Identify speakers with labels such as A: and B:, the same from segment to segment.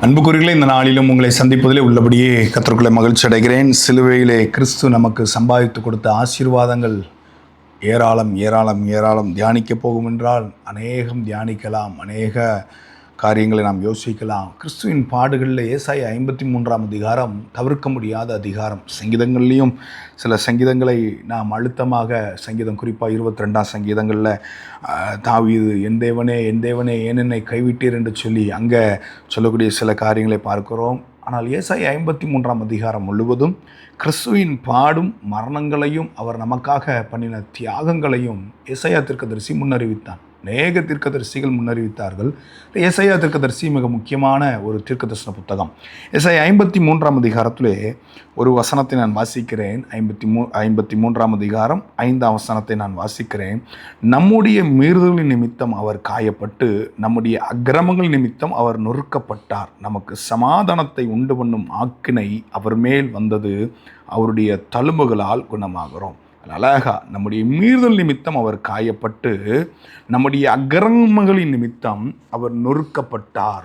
A: அன்புக்குரியர்களே, இந்த நாளிலும் உங்களை சந்திப்பதிலே உள்ளபடியே கர்த்தருக்குள்ளே மகிழ்ச்சி அடைகிறேன். சிலுவையிலே கிறிஸ்து நமக்கு சம்பாதித்து கொடுத்த ஆசீர்வாதங்கள் ஏராளம் ஏராளம் ஏராளம். தியானிக்க போகும் என்றால் அநேகம் தியானிக்கலாம், அநேக காரியங்களை நாம் யோசிக்கலாம். கிறிஸ்துவின் பாடுகளில் ஏசாயா 53ஆம் அதிகாரம் தவிர்க்க முடியாத அதிகாரம். சங்கீதங்கள்லேயும் சில சங்கீதங்களை நாம் அழுத்தமாக, சங்கீதம் குறிப்பாக 22ஆம் சங்கீதங்களில் தாவீது என் தேவனே ஏன் என்னை கைவிட்டீர் என்று சொல்லி அங்கே சொல்லக்கூடிய சில காரியங்களை பார்க்கிறோம். ஆனால் ஏசாயா 53ஆம் அதிகாரம் முழுவதும் கிறிஸ்துவின் பாடும் மரணங்களையும் அவர் நமக்காக பண்ணின தியாகங்களையும் ஏசாயா தீர்க்கதரிசி முன்னறிவித்தான். அநேக தீர்க்கதரிசிகள் முன்னறிவித்தார்கள். ஏசாயா தீர்க்கதரிசி மிக முக்கியமான ஒரு தீர்க்கதரிசன புத்தகம். ஏசாயா 53ஆம் அதிகாரத்திலே ஒரு வசனத்தை நான் வாசிக்கிறேன். 53ஆம் அதிகாரம் 5ஆம் வசனத்தை நான் வாசிக்கிறேன். நம்முடைய மீறுதலின் நிமித்தம் அவர் காயப்பட்டு, நம்முடைய அக்கிரமங்கள் நிமித்தம் அவர் நொறுக்கப்பட்டார். நமக்கு சமாதானத்தை உண்டு பண்ணும் ஆக்கினை அவர் மேல் வந்தது, அவருடைய தழும்புகளால் குணமாகிறோம். அழகா, நம்முடைய மீறுதல் நிமித்தம் அவர் காயப்பட்டு, நம்முடைய அக்கிரமங்களின் நிமித்தம் அவர் நொறுக்கப்பட்டார்.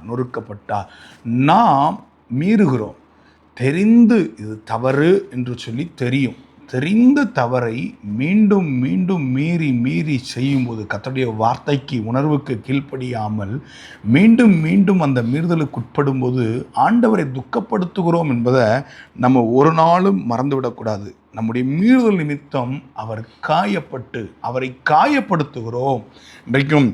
A: நாம் மீறுகிறோம், தெரிந்து இது தவறு என்று சொல்லி தெரிந்த தவறை மீண்டும் மீண்டும் மீறி செய்யும்போது, கர்த்தருடைய வார்த்தைக்கு உணர்வுக்கு கீழ்ப்படியாமல் மீண்டும் மீண்டும் அந்த மீறுதலுக்கு உட்படும்போது ஆண்டவரை துக்கப்படுத்துகிறோம் என்பதை நம்ம ஒரு நாளும் மறந்துவிடக்கூடாது. நம்முடைய மீறுதல் நிமித்தம் அவரை காயப்படுத்துகிறோம். இன்றைக்கும்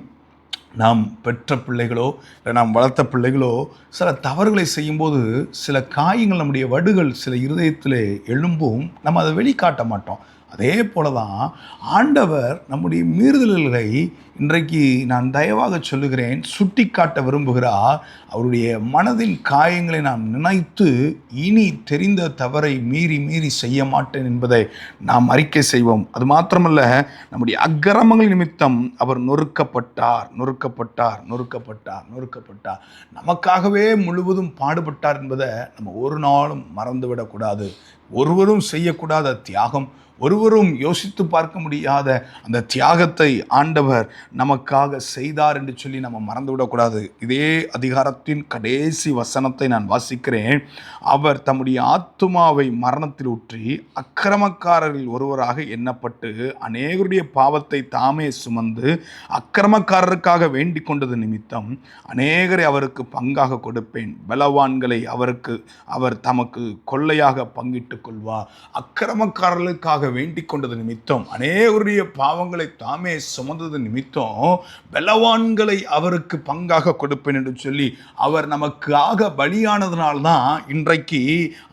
A: நாம் பெற்ற பிள்ளைகளோ இல்லை நாம் வளர்த்த பிள்ளைகளோ சில தவறுகளை செய்யும்போது சில காயங்கள், நம்முடைய வடுகள் சில இருதயத்தில் எழும்பும். நம்ம அதை வெளிக்காட்ட மாட்டோம். அதே போல தான் ஆண்டவர் நம்முடைய மீறுதல்களை இன்றைக்கு நான் தயவாக சொல்லுகிறேன், சுட்டி காட்ட விரும்புகிறார். அவருடைய மனதின் காயங்களை நாம் நினைத்து இனி தெரிந்த தவறை மீறி செய்ய மாட்டேன் என்பதை நாம் அறிக்கை செய்வோம். அது மாத்திரமல்ல, நம்முடைய அக்கிரமங்கள் நிமித்தம் அவர் நொறுக்கப்பட்டார். நமக்காகவே முழுவதும் பாடுபட்டார் என்பதை நம்ம ஒரு நாளும் மறந்துவிடக்கூடாது. ஒருவரும் செய்யக்கூடாத தியாகம், ஒருவரும் யோசித்து பார்க்க முடியாத அந்த தியாகத்தை ஆண்டவர் நமக்காக செய்தார் என்று சொல்லி நம்ம மறந்துவிடக்கூடாது. இதே அதிகாரத்தின் கடைசி வசனத்தை நான் வாசிக்கிறேன். அவர் தம்முடைய ஆத்துமாவை மரணத்தில் ஊற்றி அக்கிரமக்காரரில் ஒருவராக எண்ணப்பட்டு அநேகருடைய பாவத்தை தாமே சுமந்து அக்கிரமக்காரருக்காக வேண்டிக் கொண்டது நிமித்தம் அநேகரை அவருக்கு பங்காக கொடுப்பேன். பலவான்களை அவர் தமக்கு கொள்ளையாக பங்கிட்டுக் கொள்வார். அக்கிரமக்காரர்களுக்காக வேண்டிக் கொண்டது நிமித்தம், அநேகருடைய பாவங்களை தாமே சுமந்தது நிமித்தம் பலவான்களை அவருக்கு பங்காக கொடுப்பேன் என்று சொல்லி அவர் நமக்காக பலியானதுனால்தான் இன்றைக்கு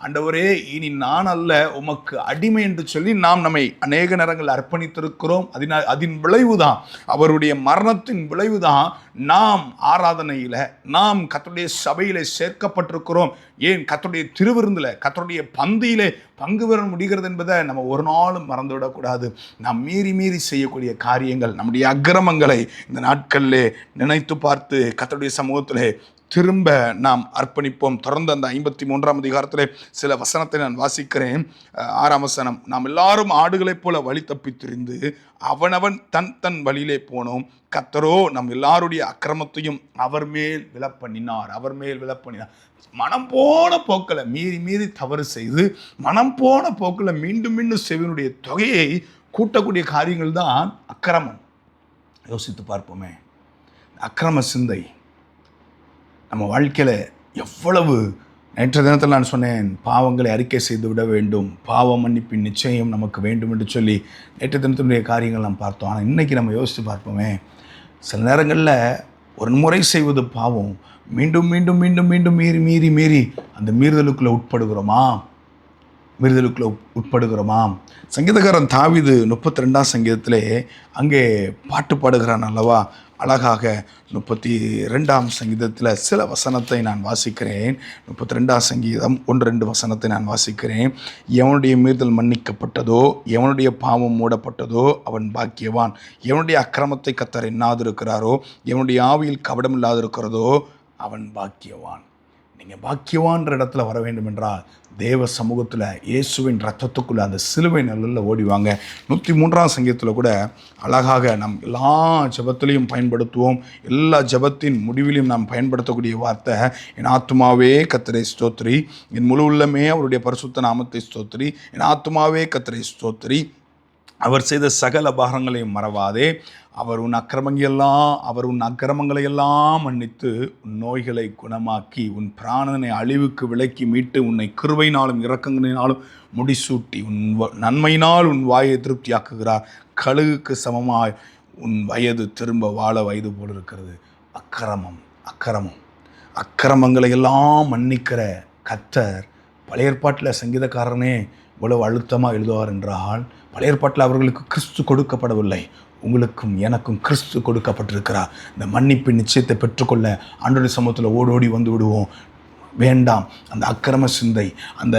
A: ஆண்டவரே இனி நான் அல்ல உமக்கு அடிமை என்று சொல்லி நாம் நம்மை அநேக நேரங்கள் அர்ப்பணித்திருக்கிறோம். அதன் விளைவுதான், அவருடைய மரணத்தின் விளைவுதான் நாம் ஆராதனையில், நாம் கர்த்தருடைய சபையிலே சேர்க்கப்பட்டிருக்கிறோம். ஏன் கர்த்தருடைய திருவிருந்தில், கர்த்தருடைய பந்தியிலே பங்கு பெற முடிகிறது என்பதை நம்ம ஒரு நாளும் மறந்துவிடக்கூடாது. நாம் மீறி செய்யக்கூடிய காரியங்கள், நம்முடைய அக்கிரமங்களை இந்த நாட்களிலே நினைத்து பார்த்து கர்த்தருடைய சமூகத்திலே திரும்ப நாம் அர்ப்பணிப்போம். தொடர்ந்து அந்த 53ஆம் அதிகாரத்திலே சில வசனத்தை நான் வாசிக்கிறேன். 6ஆம் வசனம், நாம் எல்லாரும் ஆடுகளைப் போல வழி தப்பி திரிந்து அவனவன் தன் வழியிலே போனோம், கர்த்தரோ நம் எல்லாருடைய அக்கிரமத்தையும் அவர் மேல் விழப்பண்ணினார். மனம் போன போக்கில் மீறி தவறு செய்து மனம் போன போக்கில் மீண்டும் செய்வனுடைய தொகையை கூட்டக்கூடிய காரியங்கள் தான் அக்கிரமம். யோசித்து பார்ப்போமே, அக்கிரம சிந்தை நம்ம வாழ்க்கையில் எவ்வளவு. நேற்று தினத்தில் நான் சொன்னேன், பாவங்களை அறிக்கை செய்து விட வேண்டும், பாவ மன்னிப்பின் நிச்சயம் நமக்கு வேண்டும் என்று சொல்லி நேற்று தினத்தினுடைய காரியங்கள் நாம் பார்த்தோம். ஆனால் இன்றைக்கி நம்ம யோசித்து பார்ப்போமே, சில நேரங்களில் ஒரு முறை செய்வது பாவம், மீண்டும் மீறி அந்த மீறுதலுக்குள்ளே உட்படுகிறோமா? சங்கீதக்காரன் தாவீது 32ஆம் சங்கீதத்திலே அங்கே பாட்டு பாடுகிறான் அல்லவா? அழகாக 32ஆம் சங்கீதத்தில் சில வசனத்தை நான் வாசிக்கிறேன். 32ஆம் சங்கீதம் 1-2 வசனத்தை நான் வாசிக்கிறேன். எவனுடைய மீறுதல் மன்னிக்கப்பட்டதோ, எவனுடைய பாவம் மூடப்பட்டதோ அவன் பாக்கியவான். எவனுடைய அக்கிரமத்தை கர்த்தர் எண்ணாதிருக்கிறாரோ, எவனுடைய ஆவியில் கபடம் இல்லாதிருக்கிறதோ அவன் பாக்கியவான். நீங்கள் பாக்கியவான்ற இடத்துல வர வேண்டும் என்றால் தேவ சமூகத்தில் இயேசுவின் ரத்தத்துக்குள்ளே அந்த சிலுவை நிழலில் ஓடிவாங்க. 103ஆம் சங்கீதத்தில் கூட அழகாக நம் எல்லா ஜெபத்திலையும் பயன்படுத்துவோம். எல்லா ஜெபத்தின் முடிவிலையும் நாம் பயன்படுத்தக்கூடிய வார்த்தை, என் ஆத்துமாவே கர்த்தரை ஸ்தோத்திரி, என் முழு உள்ளமே அவருடைய பரிசுத்த நாமத்தை ஸ்தோத்திரி, என் ஆத்துமாவே கர்த்தரை ஸ்தோத்திரி, அவர் செய்த சகல பாகங்களையும் மறவாதே, அவர் உன் அக்கிரமங்களை எல்லாம் மன்னித்து உன் நோய்களை குணமாக்கி உன் பிராணனை அழிவுக்கு விலக்கி மீட்டு உன்னை கிருபையினாலும் இரக்கங்களினாலும் முடிசூட்டி உன் நன்மையினால் உன் வாயை திருப்தியாக்குகிறார். கழுகுக்கு சமமாய் உன் வயது திரும்ப வாழ வயது போல் இருக்கிறது. அக்கிரமங்களை எல்லாம் மன்னிக்கிற கர்த்தர் பழைய ஏற்பாட்டில் சங்கீதக்காரனே இவ்வளவு அழுத்தமாக எழுதுவார் என்றால், பழைய ஏற்பாட்டில் அவர்களுக்கு கிறிஸ்து கொடுக்கப்படவில்லை. உங்களுக்கும் எனக்கும் கிறிஸ்து கொடுக்கப்பட்டிருக்கிறார். இந்த மன்னிப்பின் நிச்சயத்தை பெற்றுக்கொள்ள ஆண்டவருடைய சமூகத்தில் ஓடோடி வந்து விடுவோம். வேண்டாம் அந்த அக்கிரம சிந்தை, அந்த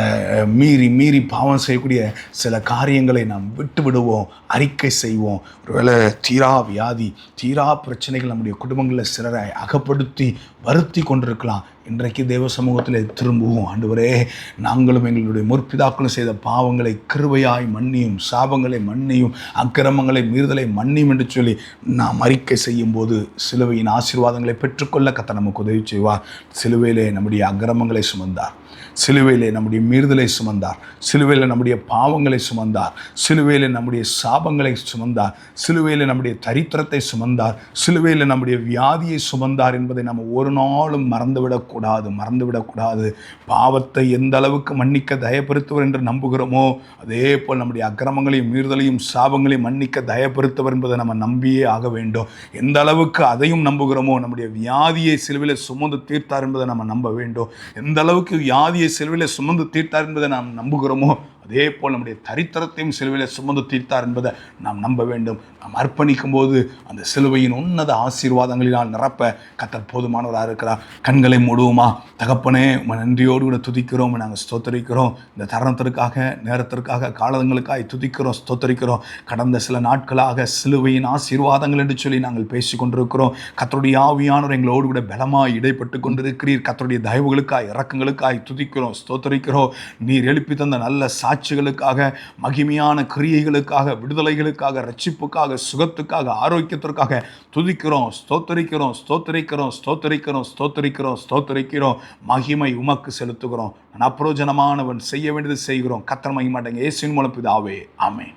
A: மீறி பாவம் செய்யக்கூடிய சில காரியங்களை நாம் விட்டு விடுவோம், அறிக்கை செய்வோம். ஒருவேளை தீரா வியாதி, தீரா பிரச்சனைகள் நம்முடைய குடும்பங்களில் சிலரை அகப்படுத்தி வருத்தி கொண்டிருக்கலாம். இன்றைக்கு தேவ சமூகத்தில் திரும்புவோம். ஆண்டவரே, நாங்களும் எங்களுடைய முற்பிதாக்களும் செய்த பாவங்களை கிருபையாய் மன்னியும், சாபங்களை மன்னியும், அக்கிரமங்களை மீறுதலை மன்னியும் என்று சொல்லி நாம் அறிக்கை செய்யும் போது சிலுவையின் ஆசீர்வாதங்களை பெற்றுக்கொள்ள கர்த்தர் நமக்கு உதவி செய்வார். சிலுவையிலே நம்முடைய அக்கிரமங்களை சுமந்தார், சிலுவையிலே நம்முடைய மீறுதலை சுமந்தார், சிலுவையில் நம்முடைய பாவங்களை சுமந்தார், சிலுவையில் நம்முடைய சாபங்களை சுமந்தார், சிலுவையில் நம்முடைய தரித்திரத்தை சுமந்தார், சிலுவையில் நம்முடைய வியாதியை சுமந்தார் என்பதை நம்ம ஒரு நாளும் மறந்துவிடக்கூடாது. பாவத்தை எந்த அளவுக்கு மன்னிக்க தயப்படுத்துவர் என்று நம்புகிறோமோ, அதே போல் நம்முடைய அக்கிரமங்களையும் மீறுதலையும் சாபங்களையும் மன்னிக்க தயப்படுத்துவர் என்பதை நம்ம நம்பியே ஆக வேண்டும். எந்த அளவுக்கு அதையும் நம்புகிறோமோ, நம்முடைய வியாதியை சிலுவையில் சுமந்து தீர்த்தார் என்பதை நம்ம நம்ப வேண்டும். எந்த அளவுக்கு வியாதியை சிலுவையில் சுமந்து தீர்த்தார் என்பதை நாம் நம்புகிறோமோ, அதே போல் நம்முடைய தரித்திரத்தையும் சிலுவையில் சுமந்து தீர்த்தார் என்பதை நாம் நம்ப வேண்டும். நாம் அர்ப்பணிக்கும் போது அந்த சிலுவையின் உன்னத ஆசீர்வாதங்களினால் நிரப்ப கர்த்தர் போதுமானவராக இருக்கிறார். கண்களை மூடுவோமா? தகப்பனே, நன்றியோடு கூட துதிக்கிறோம், நாங்கள் ஸ்தோத்தரிக்கிறோம். இந்த தருணத்திற்காக, நேரத்திற்காக, காலங்களுக்காக துதிக்கிறோம், ஸ்தோத்தரிக்கிறோம். கடந்த சில நாட்களாக சிலுவையின் ஆசீர்வாதங்கள் என்று சொல்லி நாங்கள் பேசி கொண்டிருக்கிறோம். கர்த்தருடைய ஆவியானவர் எங்களோடு கூட பலமாய் இடைப்பட்டு கொண்டிருக்கிறீர். கர்த்தருடைய தயவுகளுக்காய், இரக்கங்களுக்காய் துதிக்கிறோம், ஸ்தோத்தரிக்கிறோம். நீர் எழுப்பி தந்த நல்ல சாட்சிகளுக்காக, மகிமையான கிரியைகளுக்காக, விடுதலைகளுக்காக, ரட்சிப்புக்காக, சுகத்துக்காக, ஆரோக்கியத்திற்காக துதிக்கிறோம், ஸ்தோத்தரிக்கிறோம். மகிமை உமக்கு செலுத்துகிறோம். நான் அப்ரோஜனமானவன், செய்ய வேண்டியது செய்கிறோம். கர்த்தர் மகிமை மாட்டேங்க. இயேசுவின் மூலம் பிதாவே, ஆமென்.